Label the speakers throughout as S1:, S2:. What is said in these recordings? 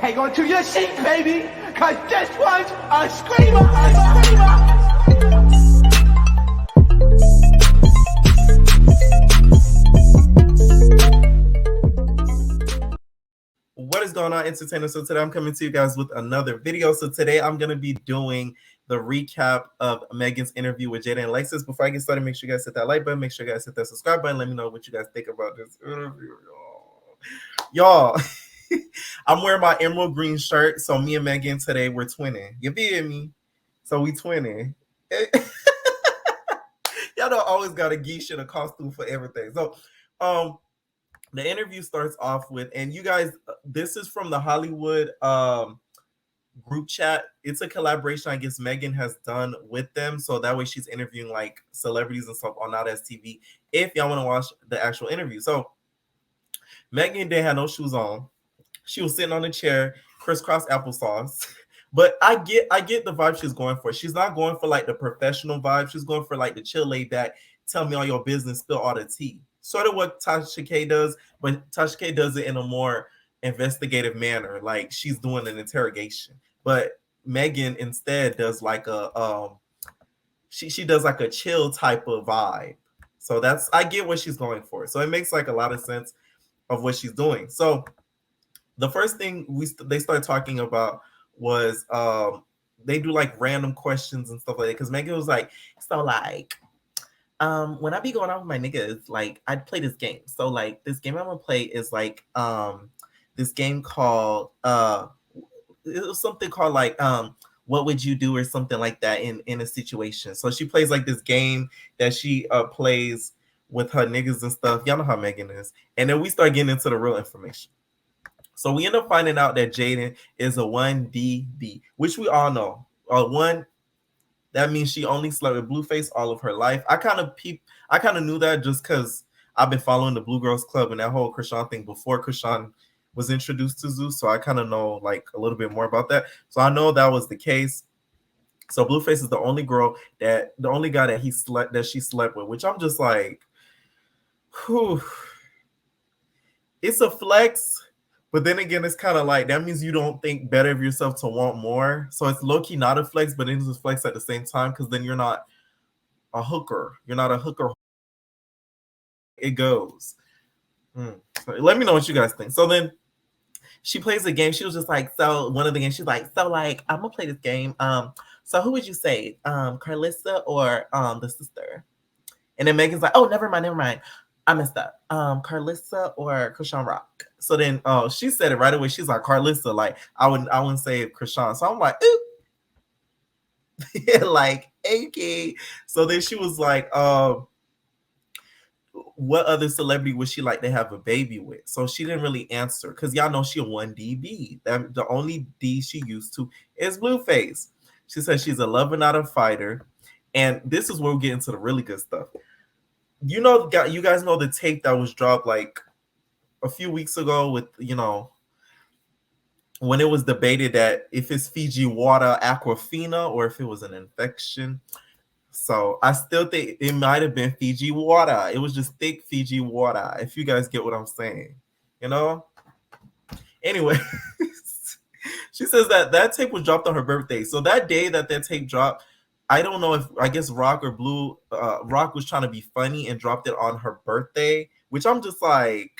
S1: Hang on to your seat, baby, because this one's a screamer, a screamer.
S2: What is going on, entertainers? So today I'm coming to you guys with another video. So today I'm going to be doing the recap of Mehgan's interview with Jaidyn Alexis. Before I get started, make sure you guys hit that like button. Make sure you guys hit that subscribe button. Let me know what you guys think about this interview, y'all. I'm wearing my emerald green shirt. So me and Mehgan today, we're twinning. You feel me? So we twinning. Y'all don't always got a geesh and a costume for everything. So, the interview starts off with, and you guys, this is from the Hollywood group chat. It's a collaboration I guess Mehgan has done with them, so that way she's interviewing like celebrities and stuff on Not As TV. If y'all want to watch the actual interview, so Mehgan didn't have no shoes on. She was sitting on a chair, crisscross applesauce. But I get the vibe she's going for. She's not going for like the professional vibe. She's going for like the chill, laid back, tell me all your business, spill all the tea. Sort of what Tasha K does, but Tasha K does it in a more investigative manner, like she's doing an interrogation. But Mehgan instead does like a she does like a chill type of vibe. So that's, I get what she's going for. So it makes like a lot of sense of what she's doing. So the first thing they started talking about was they do like random questions and stuff like that, because Mehgan was like, so like when I be going out with my niggas, like I'd play this game. So like this game I'm gonna play is like this game called it was something called like what would you do or something like that in a situation. So she plays like this game that she plays with her niggas and stuff. Y'all know how Mehgan is. And then we start getting into the real information. So we end up finding out that Jaidyn is a 1DB, which we all know. One, that means she only slept with Blueface all of her life. I kind of knew that just because I've been following the Blue Girls Club and that whole Chrisean thing before Chrisean was introduced to Zeus. So I kind of know like a little bit more about that. So I know that was the case. So Blueface is the only guy that she slept with, which I'm just like, whew. It's a flex. But then again, it's kind of like, that means you don't think better of yourself to want more. So it's low-key not a flex, but it is a flex at the same time, because then you're not a hooker. You're not a hooker. It goes. So let me know what you guys think. So then she plays a game. She was just like, so one of the games, she's like, so like, I'm going to play this game. So who would you say? Carlissa or the sister? And then Megan's like, oh, never mind. I messed up. Carlissa or Chrisean Rock. So then she said it right away. She's like, Carlissa, like I wouldn't say Chrisean. So I'm like, ooh. Like, okay. So then she was like, what other celebrity would she like to have a baby with? So she didn't really answer, because y'all know she a 1DB. The only D she used to is Blueface. She said she's a lover, not a fighter. And this is where we get into the really good stuff. You guys know the tape that was dropped like a few weeks ago with, when it was debated that if it's Fiji water Aquafina or if it was an infection. So I still think it might have been Fiji water. It was just thick Fiji water, if you guys get what I'm saying. Anyway, she says that tape was dropped on her birthday. So that day that tape dropped, I don't know if, I guess Rock or Blue, Rock was trying to be funny and dropped it on her birthday, which I'm just like,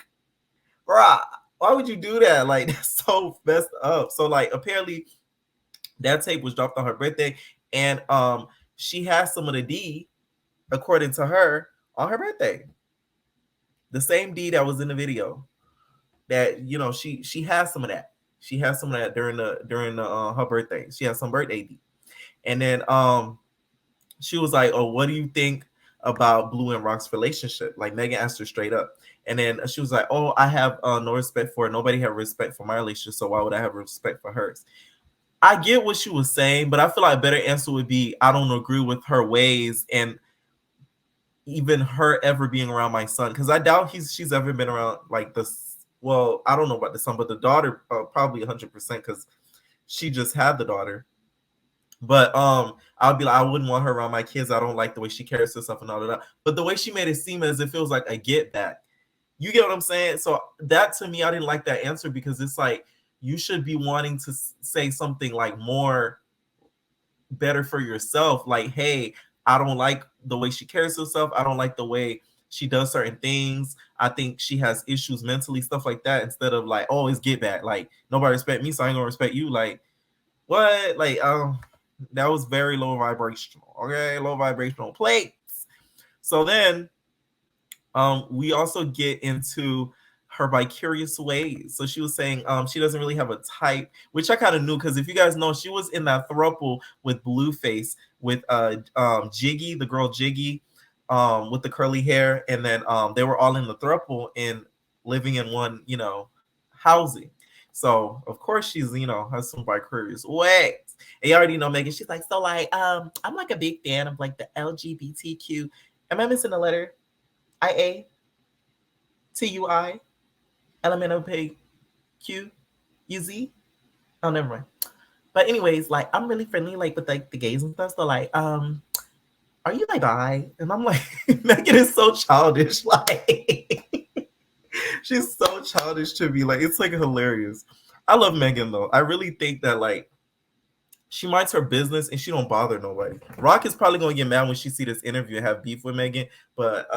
S2: Rock, why would you do that? Like, that's so messed up. So like, apparently that tape was dropped on her birthday, and she has some of the D, according to her, on her birthday. The same D that was in the video. That, she has some of that. She has some of that during her birthday. She has some birthday D. And then she was like, oh, what do you think about Blue and Rock's relationship? Like, Mehgan asked her straight up. And then she was like, oh, I have no respect for it. Nobody have respect for my relationship, so why would I have respect for hers? I get what she was saying, but I feel like a better answer would be, I don't agree with her ways and even her ever being around my son, because I doubt she's ever been around like this. Well, I don't know about the son, but the daughter probably 100%, because she just had the daughter. But I'll be like, I wouldn't want her around my kids. I don't like the way she carries herself and all of that. But the way she made it seem as if it was like a get back. You get what I'm saying? So that, to me, I didn't like that answer, because it's like, you should be wanting to say something like more better for yourself. Like, hey, I don't like the way she carries herself. I don't like the way she does certain things. I think she has issues mentally, stuff like that. Instead of like, oh, it's get back. Like, nobody respect me, so I ain't gonna respect you. Like, what? Like, that was very low vibrational. Okay, low vibrational plates. So then we also get into her vicarious ways. So she was saying she doesn't really have a type, which I kind of knew, because if you guys know, she was in that throuple with Blueface, with Jiggy, the girl Jiggy, with the curly hair, and then they were all in the throuple and living in one, housing. So of course she's, has some vicarious ways. And you already know Mehgan, she's like, so like I'm like a big fan of like the LGBTQ. Am I missing a letter? IA, TUI, LMNOP, UZ. Oh, never mind. But anyways, like I'm really friendly, like with like the gays and stuff. So like, are you like bi? And I'm like, Mehgan is so childish. Like, she's so childish to me. Like, it's like hilarious. I love Mehgan though. I really think that like she minds her business and she don't bother nobody. Rock is probably gonna get mad when she see this interview and have beef with Mehgan, but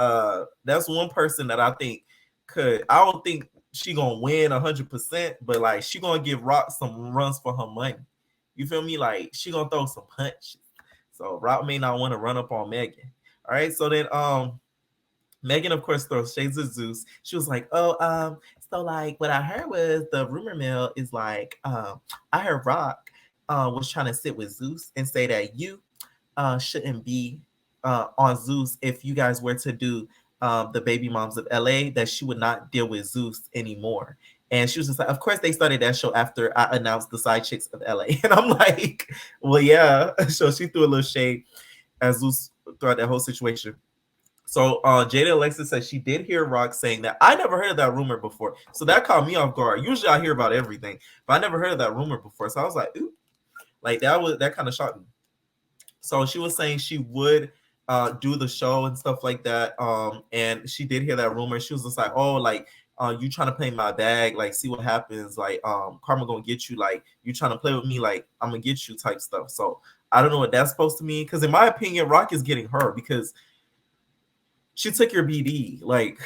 S2: that's one person that I think could. I don't think she gonna win 100%, but like she gonna give Rock some runs for her money. You feel me? Like she gonna throw some punches. So Rock may not want to run up on Mehgan. All right. So then Mehgan, of course, throws shades of Zeus. She was like, oh, so like what I heard was the rumor mill is like, I heard Rock was trying to sit with Zeus and say that you shouldn't be on Zeus if you guys were to do the Baby Moms of LA, that she would not deal with Zeus anymore. And she was just like, of course, they started that show after I announced the Side Chicks of LA. And I'm like, well, yeah. So she threw a little shade at Zeus throughout that whole situation. So Jaidyn Alexis says she did hear Rock saying that. I never heard of that rumor before. So that caught me off guard. Usually I hear about everything, but I never heard of that rumor before. So I was like, ooh. Like that kind of shocked me. So she was saying she would do the show and stuff like that. And she did hear that rumor. She was just like, oh, like you trying to play my bag, like see what happens. Like karma gonna get you. Like you trying to play with me, like I'm gonna get you type stuff. So I don't know what that's supposed to mean. Because in my opinion, Rock is getting her because she took your BD. Like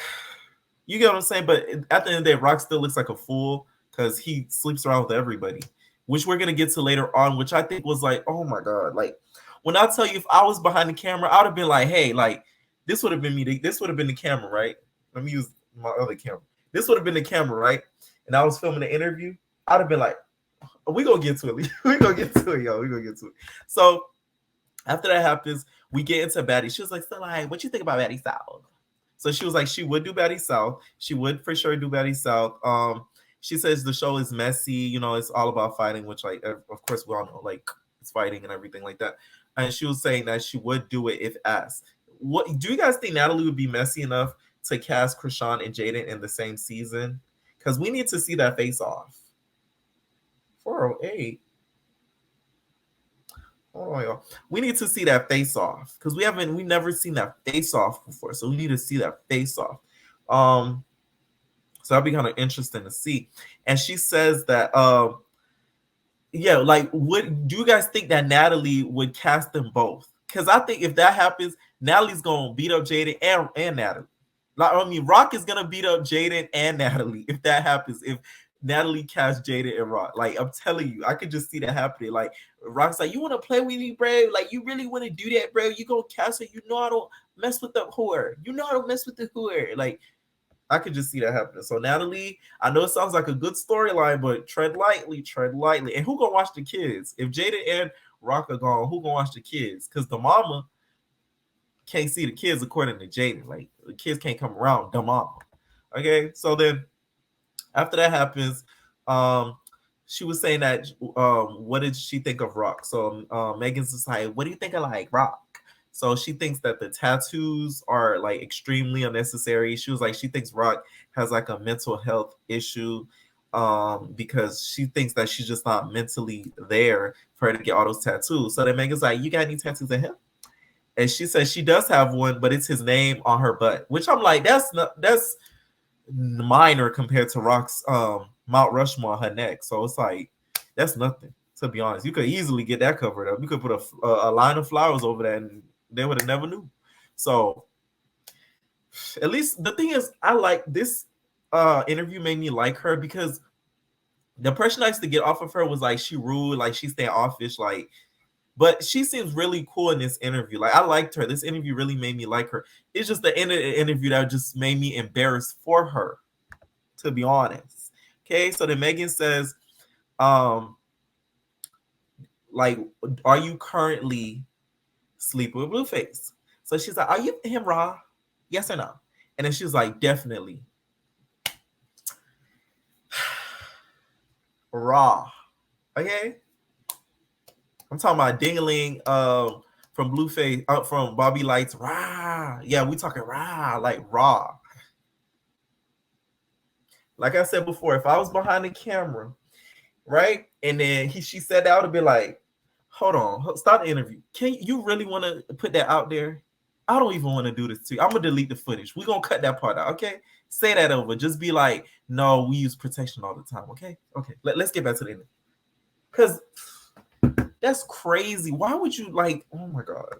S2: you get what I'm saying. But at the end of the day, Rock still looks like a fool because he sleeps around with everybody, which we're gonna get to later on, which I think was like, oh my god, like when I tell you, if I was behind the camera, I would have been like, hey, like this would have been me. This would have been the camera, right? Let me use my other camera. This would have been the camera, right? And I was filming the interview. I'd have been like, oh, we gonna get to it. We gonna get to it, yo. We gonna get to it. So after that happens, we get into Batty. She was like, so like, what you think about Batty South? So she was like, she would do Batty South. She would for sure do Batty South. She says the show is messy, it's all about fighting, which like of course we all know, like it's fighting and everything like that. And she was saying that she would do it if asked. What do you guys think Natalie would be messy enough to cast Chrisean and Jaidyn in the same season? Because we need to see that face off. 408. Hold on, y'all. We need to see that face off because we've never seen that face off before. So we need to see that face off. So that'd be kind of interesting to see. And she says that, yeah, like, do you guys think that Natalie would cast them both? Because I think if that happens, Natalie's gonna beat up Jaidyn and Natalie. Like, I mean, Rock is gonna beat up Jaidyn and Natalie if that happens. If Natalie casts Jaidyn and Rock, like I'm telling you, I could just see that happening. Like Rock's like, you want to play with me, bro? Like you really want to do that, bro? You gonna cast her? You know I don't mess with the whore. You know I don't mess with the whore. Like. I could just see that happening. So Natalie, I know it sounds like a good storyline, but tread lightly, tread lightly. And who gonna watch the kids? If Jaidyn and Rock are gone, who gonna watch the kids? Because the mama can't see the kids according to Jaidyn. Like the kids can't come around the mama. Okay, so then after that happens, she was saying that what did she think of Rock? So Mehgan's just like, what do you think of like Rock? So she thinks that the tattoos are like extremely unnecessary. She was like, she thinks Rock has like a mental health issue because she thinks that she's just not mentally there for her to get all those tattoos. So then Megan's like, you got any tattoos of him? And she says she does have one, but it's his name on her butt, which I'm like, that's minor compared to Rock's Mount Rushmore on her neck. So it's like that's nothing. To be honest, you could easily get that covered up. You could put a line of flowers over that, and they would have never knew. So at least the thing is, I like this interview made me like her because the impression I used to get off of her was like she rude, like she standoffish, like. But she seems really cool in this interview. Like I liked her. This interview really made me like her. It's just the end of the interview that just made me embarrassed for her, to be honest. Okay, so then Mehgan says, like, are you currently sleeping with Blueface? So she's like, are you him raw? Yes or no? And then she's like, definitely. Raw. Okay? I'm talking about Dingling from Blueface, from Bobby Lights. Rah. Yeah, we talking rah, like raw. Like I said before, if I was behind the camera, right? And then she said that, I would have been like, hold on, stop the interview. Can you really want to put that out there? I don't even want to do this to you. I'm gonna delete the footage. We're gonna cut that part out, okay? Say that over. Just be like, no, we use protection all the time, okay? Okay, let's get back to the interview. Because that's crazy. Why would you like, oh my God.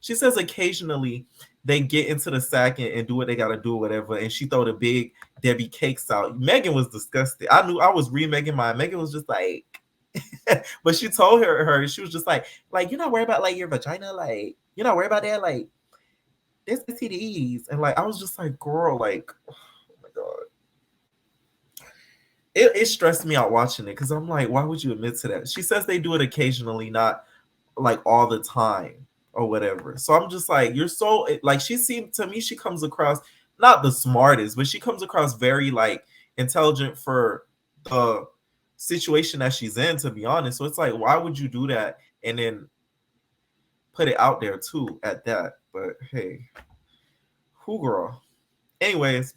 S2: She says occasionally they get into the sack and do what they gotta do, whatever. And she throw the big Debbie cakes out. Mehgan was disgusted. I knew I was reading Mehgan mind. Mehgan was just like, but she told her, she was just like, you're not worried about like your vagina, like you're not worried about that, like there's STDs. And like I was just like, girl, like, oh my God. It stressed me out watching it because I'm like, why would you admit to that? She says they do it occasionally, not like all the time or whatever. So I'm just like, you're so like, she seemed to me, she comes across not the smartest, but she comes across very like intelligent for the situation that she's in, to be honest. So it's like, why would you do that and then put it out there too at that? But hey, who girl? Anyways,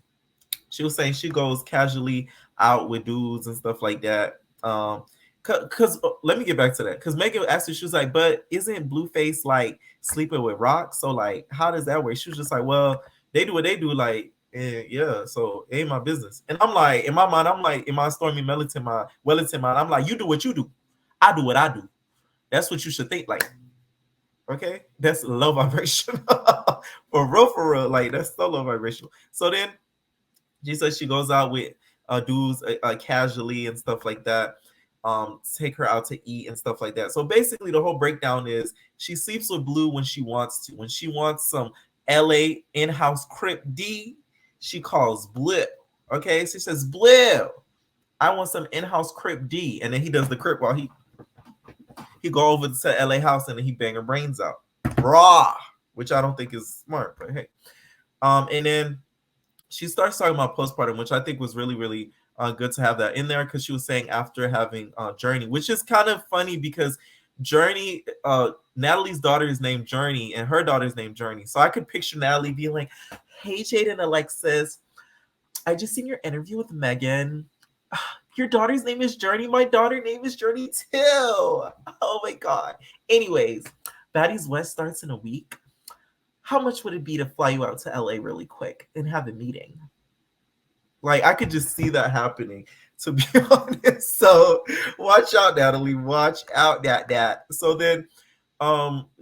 S2: she was saying she goes casually out with dudes and stuff like that. Cause let me get back to that. Cause Mehgan asked her, she was like, but isn't Blueface like sleeping with Rock? So like, how does that work? She was just like, well, they do what they do, like, yeah, so it ain't my business. And I'm like, in my mind, I'm like, in my Stormy Wellington mind, I'm like, you do what you do, I do what I do. That's what you should think, like, okay, that's low vibration. For real, like that's so low vibration. So then she says she goes out with dudes casually and stuff like that. Take her out to eat and stuff like that. So basically, the whole breakdown is she sleeps with Blue when she wants to. When she wants some LA in-house Crip D, she calls Blue. Okay, she says, Blue, I want some in-house Crip D, and then he does the Crip while he go over to LA house and then he bang her brains out, raw, which I don't think is smart, but hey. And then she starts talking about postpartum, which I think was really, really good to have that in there because she was saying after having Journey, which is kind of funny because Journey, Natalie's daughter is named Journey and her daughter's named Journey. So I could picture Natalie being like, hey, Jaidyn Alexis, I just seen your interview with Mehgan. Your daughter's name is Journey. My daughter's name is Journey too. Oh my God. Anyways, Baddies West starts in a week. How much would it be to fly you out to LA really quick and have a meeting? Like, I could just see that happening, to be honest. So watch out, Natalie. Watch out, that. So then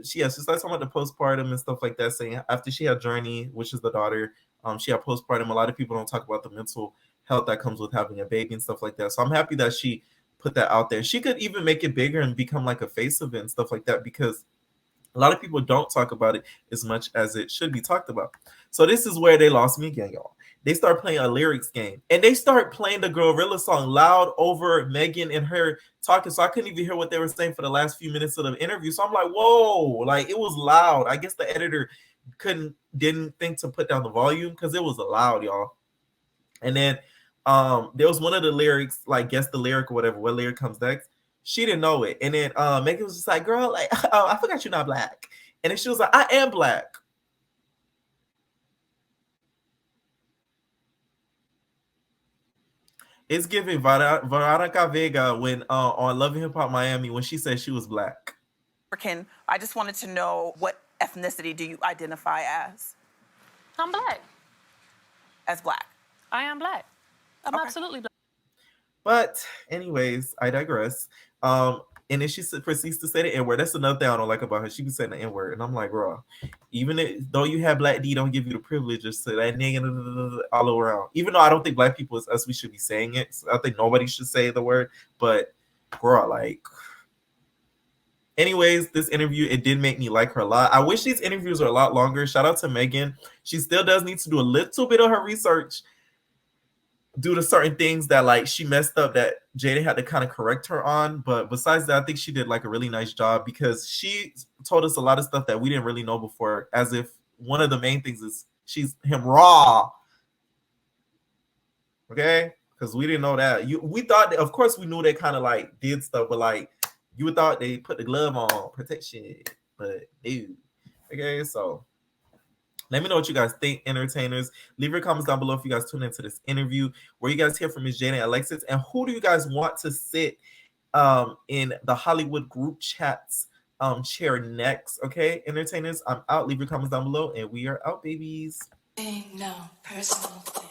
S2: she starts talking about the postpartum and stuff like that, saying after she had Journey, which is the daughter, she had postpartum. A lot of people don't talk about the mental health that comes with having a baby and stuff like that. So I'm happy that she put that out there. She could even make it bigger and become like a face of it and stuff like that because a lot of people don't talk about it as much as it should be talked about. So this is where they lost me again, y'all. They start playing a lyrics game. And they start playing the Gorilla song loud over Mehgan and her talking. So I couldn't even hear what they were saying for the last few minutes of the interview. So I'm like, whoa, like it was loud. I guess the editor didn't think to put down the volume because it was loud, y'all. And then there was one of the lyrics, like guess the lyric or whatever, what lyric comes next. She didn't know it. And then Mehgan was just like, girl, like, oh, I forgot you're not black. And then she was like, I am black. It's giving Veronica Vega when on Love and Hip Hop Miami when she said she was black.
S3: I just wanted to know, what ethnicity do you identify as?
S4: I'm black.
S3: As black.
S4: I am black. I'm
S3: Okay.
S4: absolutely black.
S2: But anyways, I digress. And then she proceeds to say the N-word. That's another thing I don't like about her. She be saying the N-word, and I'm like, bro, though you have black D, don't give you the privilege to say that nigga all around. Even though I don't think black people is us, we should be saying it. So I think nobody should say the word. But bro, like, anyways, this interview, it did make me like her a lot. I wish these interviews are a lot longer. Shout out to Mehgan. She still does need to do a little bit of her research due to certain things that like she messed up that Jaidyn had to kind of correct her on. But besides that, I think she did like a really nice job because she told us a lot of stuff that we didn't really know before, as if one of the main things is she's him raw. Okay? Because we didn't know that. We thought that, of course we knew they kind of like did stuff, but like you would thought they put the glove on protection, but dude. Okay, so let me know what you guys think, entertainers. Leave your comments down below if you guys tune into this interview. Where you guys hear from Ms. Jaidyn Alexis, and who do you guys want to sit in the Hollywood group chats chair next? Okay, entertainers, I'm out. Leave your comments down below, and we are out, babies.
S5: Ain't no personal thing.